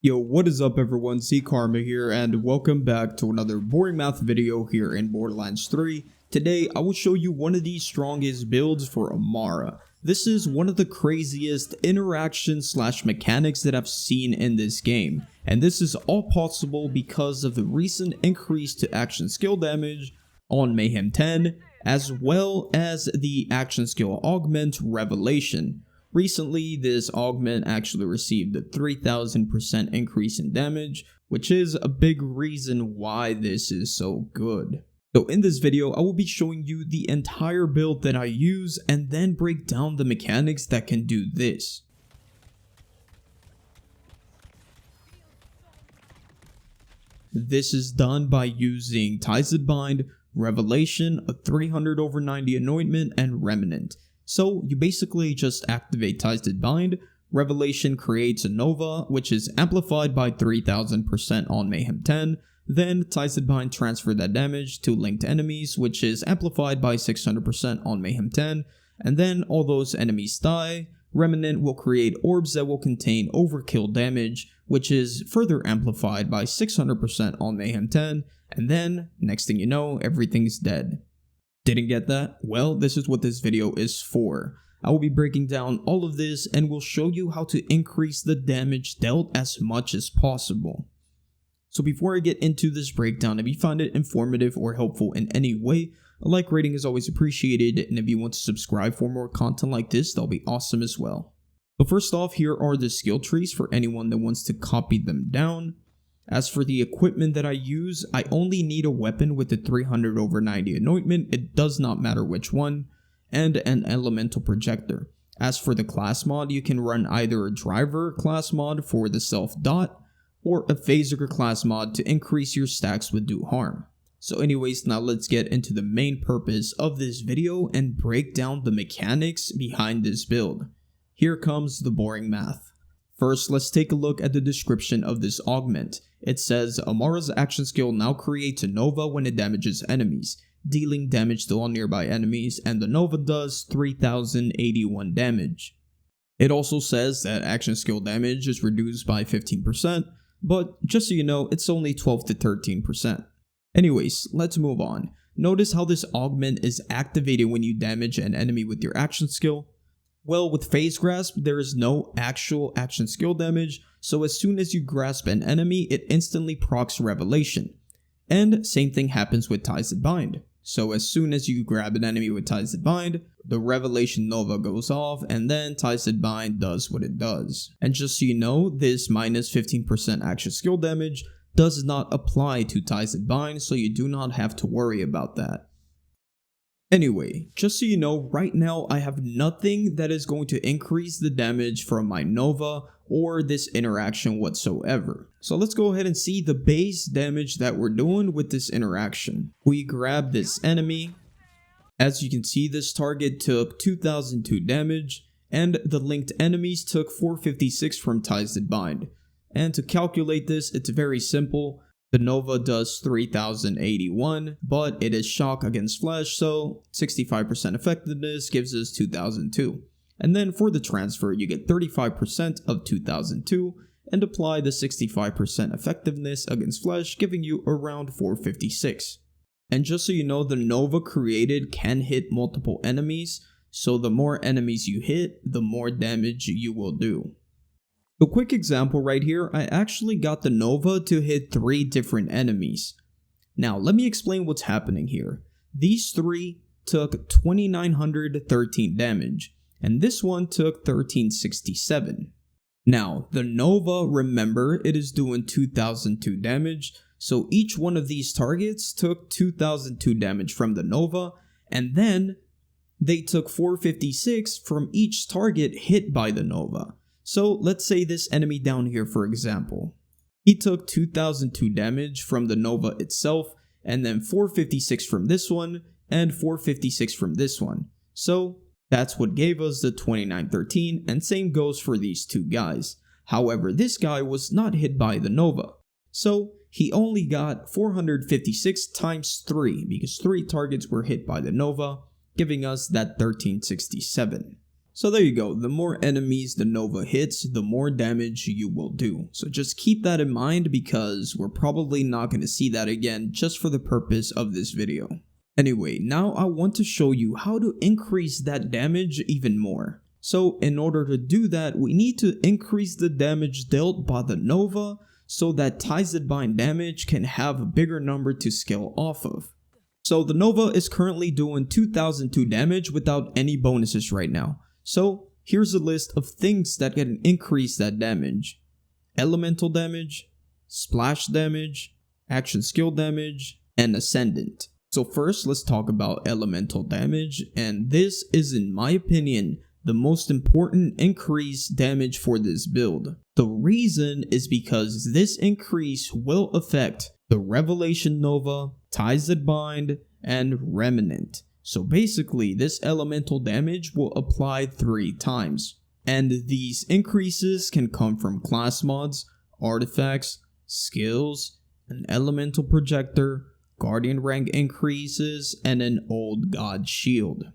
Yo, what is up everyone, Z Karma here, and welcome back to another boring math video here in Borderlands 3. Today, I will show you one of the strongest builds for Amara. This is one of the craziest interactions / mechanics that I've seen in this game, and this is all possible because of the recent increase to action skill damage on Mayhem 10, as well as the action skill Augment Revelation. Recently, this Augment actually received a 3000% increase in damage, which is a big reason why this is so good. So in this video, I will be showing you the entire build that I use and then break down the mechanics that can do this. This is done by using Tized Bind, Revelation, a 300/90 anointment, and Remnant. So you basically just activate Tized Bind, Revelation creates a Nova, which is amplified by 3000% on Mayhem 10, then Tized Bind transfer that damage to linked enemies, which is amplified by 600% on Mayhem 10, and then all those enemies die. Remnant will create orbs that will contain overkill damage, which is further amplified by 600% on Mayhem 10, and then, next thing you know, everything's dead. Didn't get that? Well, this is what this video is for. I will be breaking down all of this and will show you how to increase the damage dealt as much as possible. So before I get into this breakdown, if you find it informative or helpful in any way, a like rating is always appreciated, and if you want to subscribe for more content like this, that'll be awesome as well. So first off, here are the skill trees for anyone that wants to copy them down. As for the equipment that I use, I only need a weapon with the 300/90 anointment, it does not matter which one, and an elemental projector. As for the class mod, you can run either a driver class mod for the self dot, or a phaser class mod to increase your stacks with do harm. So anyways, now let's get into the main purpose of this video and break down the mechanics behind this build. Here comes the boring math. First, let's take a look at the description of this augment. It says, Amara's action skill now creates a Nova when it damages enemies, dealing damage to all nearby enemies, and the Nova does 3081 damage. It also says that action skill damage is reduced by 15%, but just so you know, it's only 12 to 13%. Anyways, let's move on. Notice how this augment is activated when you damage an enemy with your action skill. Well, with Phase Grasp, there is no actual action skill damage, so as soon as you grasp an enemy, it instantly procs Revelation. And same thing happens with Tized Bind. So as soon as you grab an enemy with Tized Bind, the Revelation Nova goes off, and then Tized Bind does what it does. And just so you know, this minus 15% action skill damage does not apply to Tized Bind, so you do not have to worry about that. Anyway, just so you know, right now I have nothing that is going to increase the damage from my Nova or this interaction whatsoever. So let's go ahead and see the base damage that we're doing with this interaction. We grab this enemy. As you can see, this target took 2002 damage, and the linked enemies took 456 from Tized Bind. And to calculate this, it's very simple. The Nova does 3081, but it is shock against flesh, so 65% effectiveness gives us 2002. And then for the transfer, you get 35% of 2002 and apply the 65% effectiveness against flesh, giving you around 456. And just so you know, the Nova created can hit multiple enemies, so the more enemies you hit, the more damage you will do. A quick example right here, I actually got the Nova to hit 3 different enemies. Now, let me explain what's happening here. These 3 took 2913 damage, and this one took 1367. Now, the Nova, remember, it is doing 2002 damage, so each one of these targets took 2002 damage from the Nova, and then they took 456 from each target hit by the Nova. So let's say this enemy down here, for example. He took 2002 damage from the Nova itself, and then 456 from this one, and 456 from this one. So that's what gave us the 2913, and same goes for these two guys. However, this guy was not hit by the Nova. So he only got 456 times 3, because 3 targets were hit by the Nova, giving us that 1367. So there you go, the more enemies the Nova hits, the more damage you will do. So just keep that in mind because we're probably not going to see that again just for the purpose of this video. Anyway, now I want to show you how to increase that damage even more. So in order to do that, we need to increase the damage dealt by the Nova so that Tized Bind damage can have a bigger number to scale off of. So the Nova is currently doing 2002 damage without any bonuses right now. So here's a list of things that can increase that damage. Elemental damage, splash damage, action skill damage, and ascendant. So first let's talk about elemental damage, and this is in my opinion the most important increased damage for this build. The reason is because this increase will affect the Revelation Nova, Tized Bind, and Remnant. So basically, this elemental damage will apply 3 times. And these increases can come from class mods, artifacts, skills, an elemental projector, guardian rank increases, and an old god shield.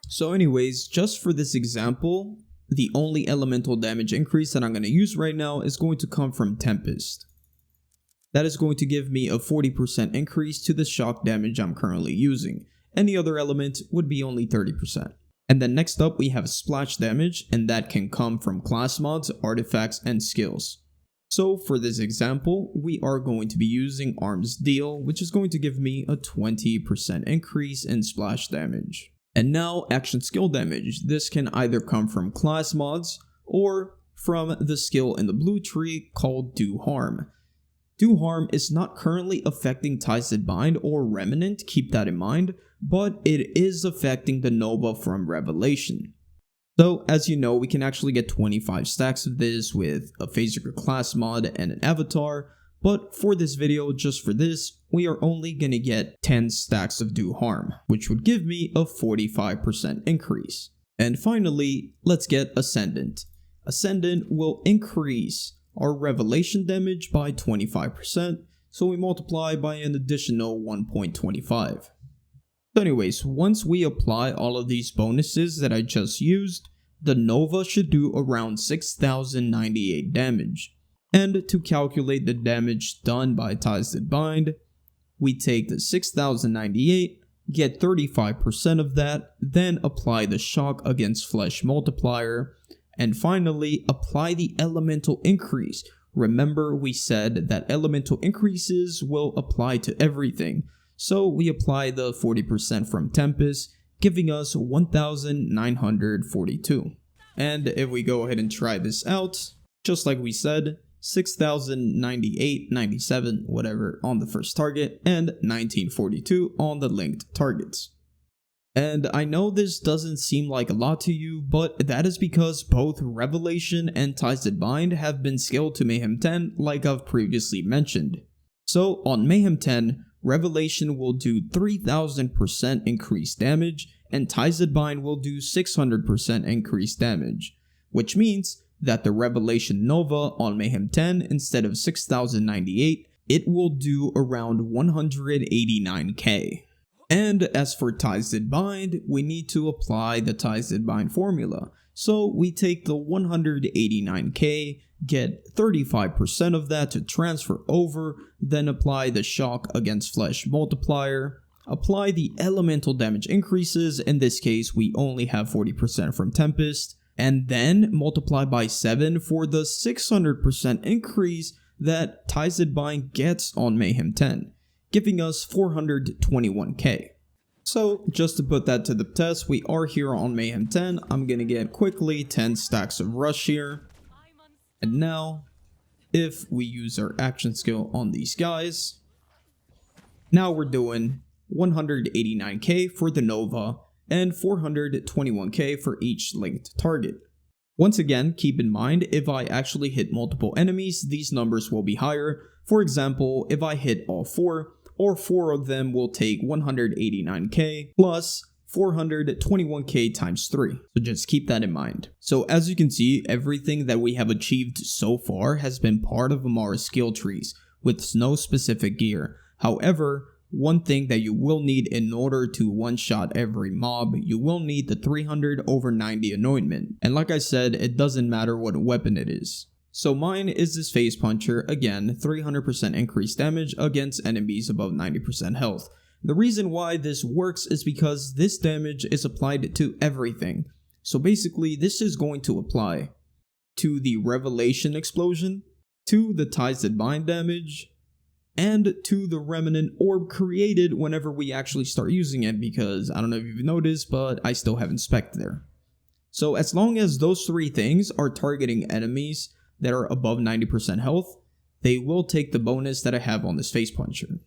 So anyways, just for this example, the only elemental damage increase that I'm going to use right now is going to come from Tempest. That is going to give me a 40% increase to the shock damage I'm currently using. Any other element would be only 30%. And then next up we have splash damage, and that can come from class mods, artifacts, and skills. So for this example, we are going to be using Arms Deal, which is going to give me a 20% increase in splash damage. And now action skill damage. This can either come from class mods or from the skill in the blue tree called Do Harm. Do Harm is not currently affecting Tized Bind or Remnant, keep that in mind, but it is affecting the Nova from Revelation. So as you know, we can actually get 25 stacks of this with a Phaser class mod and an avatar, but for this video, just for this, we are only gonna get 10 stacks of Do Harm, which would give me a 45% increase. And finally, let's get Ascendant. Ascendant will increase our Revelation damage by 25%, so we multiply by an additional 1.25. So anyways, once we apply all of these bonuses that I just used, the Nova should do around 6,098 damage. And to calculate the damage done by Tized Bind, we take the 6,098, get 35% of that, then apply the shock against flesh multiplier, and finally apply the elemental increase. Remember we said that elemental increases will apply to everything, so we apply the 40% from Tempest, giving us 1,942. And if we go ahead and try this out, just like we said, 6,098, 97, whatever on the first target, and 1942 on the linked targets. And I know this doesn't seem like a lot to you, but that is because both Revelation and Tized Bind have been scaled to Mayhem 10 like I've previously mentioned. So on Mayhem 10, Revelation will do 3,000% increased damage, and Tized Bind will do 600% increased damage, which means that the Revelation Nova on Mayhem 10, instead of 6,098, it will do around 189k. And as for Tized Bind, we need to apply the Tized Bind formula. So we take the 189k, get 35% of that to transfer over, then apply the shock against flesh multiplier, apply the elemental damage increases, in this case we only have 40% from Tempest, and then multiply by 7 for the 600% increase that Tized Bind gets on Mayhem 10, giving us 421k. So just to put that to the test, we are here on Mayhem 10, I'm gonna get quickly 10 stacks of rush here. And now, if we use our action skill on these guys, now we're doing 189k for the Nova and 421k for each linked target. Once again, keep in mind, if I actually hit multiple enemies, these numbers will be higher. For example, if I hit all 4, or 4 of them will take 189k plus 421k times 3. So just keep that in mind. So as you can see, everything that we have achieved so far has been part of Amara's skill trees, with no specific gear. However, one thing that you will need in order to one-shot every mob, you will need the 300/90 anointment. And like I said, it doesn't matter what weapon it is. So mine is this phase puncher, again 300% increased damage against enemies above 90% health. The reason why this works is because this damage is applied to everything. So basically this is going to apply to the Revelation explosion, to the Ties That Bind damage, and to the Remnant orb created whenever we actually start using it, because I don't know if you've noticed, but I still haven't spec'd there. So as long as those three things are targeting enemies that are above 90% health, they will take the bonus that I have on this phase puncher.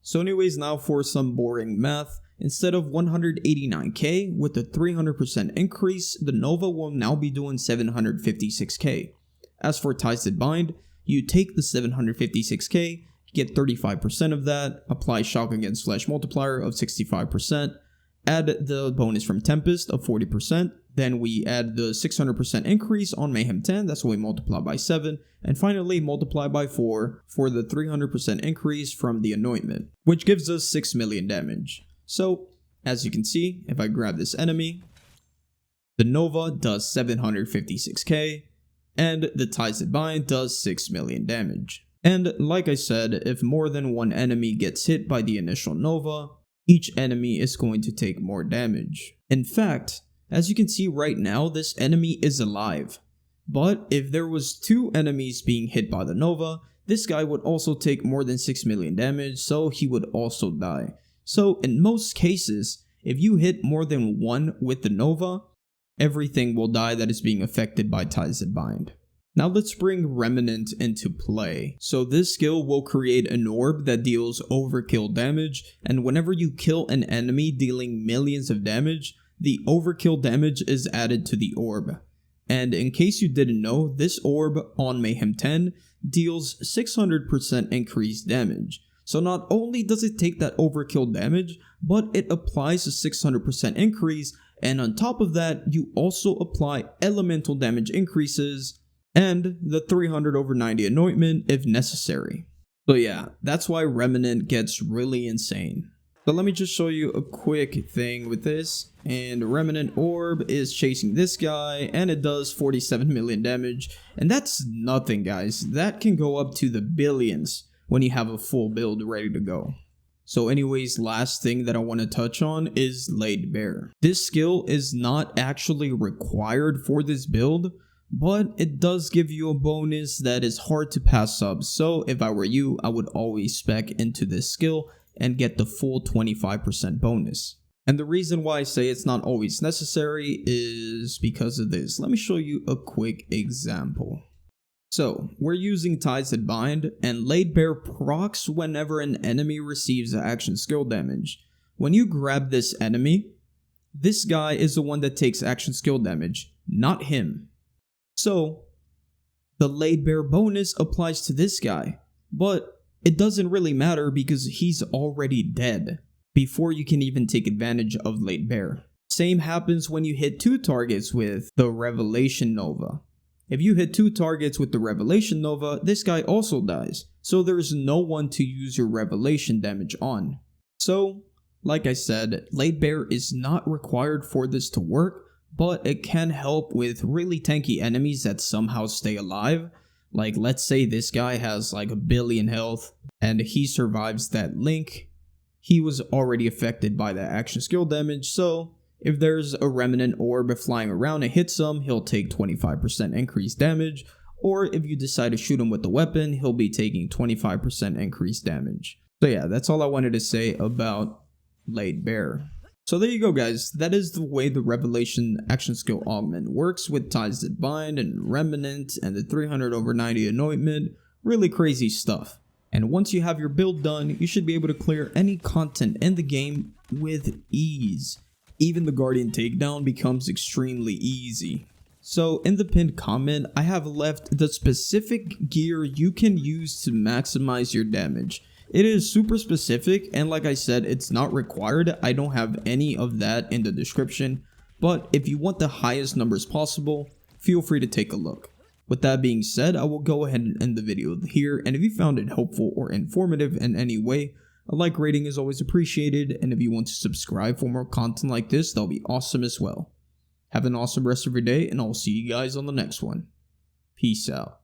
So anyways, now for some boring math. Instead of 189k with the 300% increase, the Nova will now be doing 756k. As for Ties That Bind, you take the 756k, get 35% of that, apply Shock Against Flesh multiplier of 65%, add the bonus from Tempest of 40%, then we add the 600% increase on Mayhem 10, that's what we multiply by 7, and finally multiply by 4 for the 300% increase from the anointment, which gives us 6 million damage. So, as you can see, if I grab this enemy, the Nova does 756k, and the Ties That Bind does 6 million damage. And like I said, if more than one enemy gets hit by the initial Nova, each enemy is going to take more damage. In fact, as you can see right now, this enemy is alive. But if there was 2 enemies being hit by the Nova, this guy would also take more than 6 million damage, so he would also die. So in most cases, if you hit more than one with the Nova, everything will die that is being affected by Ties That Bind. Now let's bring Remnant into play. So this skill will create an orb that deals overkill damage, and whenever you kill an enemy dealing millions of damage, the overkill damage is added to the orb. And in case you didn't know, this orb on Mayhem 10 deals 600% increased damage. So not only does it take that overkill damage, but it applies a 600% increase, and on top of that, you also apply elemental damage increases and the 300/90 anointment if necessary. So yeah, that's why Remnant gets really insane. So let me just show you a quick thing with this, and Remnant Orb is chasing this guy, and it does 47 million damage, and that's nothing guys, that can go up to the billions when you have a full build ready to go. So anyways, last thing that I want to touch on is Laid Bare. This skill is not actually required for this build, but it does give you a bonus that is hard to pass up. So if I were you, I would always spec into this skill and get the full 25% bonus. And the reason why I say it's not always necessary is because of this. Let me show you a quick example. So we're using Ties That Bind, and Laid Bare procs whenever an enemy receives action skill damage. When you grab this enemy, this guy is the one that takes action skill damage, not him. So the Laid Bare bonus applies to this guy, but it doesn't really matter because he's already dead before you can even take advantage of Laid Bare. Same happens when you hit 2 targets with the Revelation Nova. If you hit 2 targets with the Revelation Nova, this guy also dies, so there's no one to use your Revelation damage on. So, like I said, Laid Bare is not required for this to work, but it can help with really tanky enemies that somehow stay alive. Like let's say this guy has like 1 billion health and he survives that link. He was already affected by that action skill damage, so if there's a Remnant orb flying around and hits him, he'll take 25% increased damage, or if you decide to shoot him with the weapon, he'll be taking 25% increased damage. So yeah, that's all I wanted to say about Laid Bare. So there you go guys, that is the way the Revelation action skill augment works with Ties That Bind and Remnant and the 300/90 anointment. Really crazy stuff. And once you have your build done, you should be able to clear any content in the game with ease. Even the Guardian takedown becomes extremely easy. So in the pinned comment, I have left the specific gear you can use to maximize your damage. It is super specific, and like I said, it's not required. I don't have any of that in the description, but if you want the highest numbers possible, feel free to take a look. With that being said, I will go ahead and end the video here, and if you found it helpful or informative in any way, A like rating is always appreciated, and if you want to subscribe for more content like this, that'll be awesome as well. Have an awesome rest of your day, and I'll see you guys on the next one. Peace out.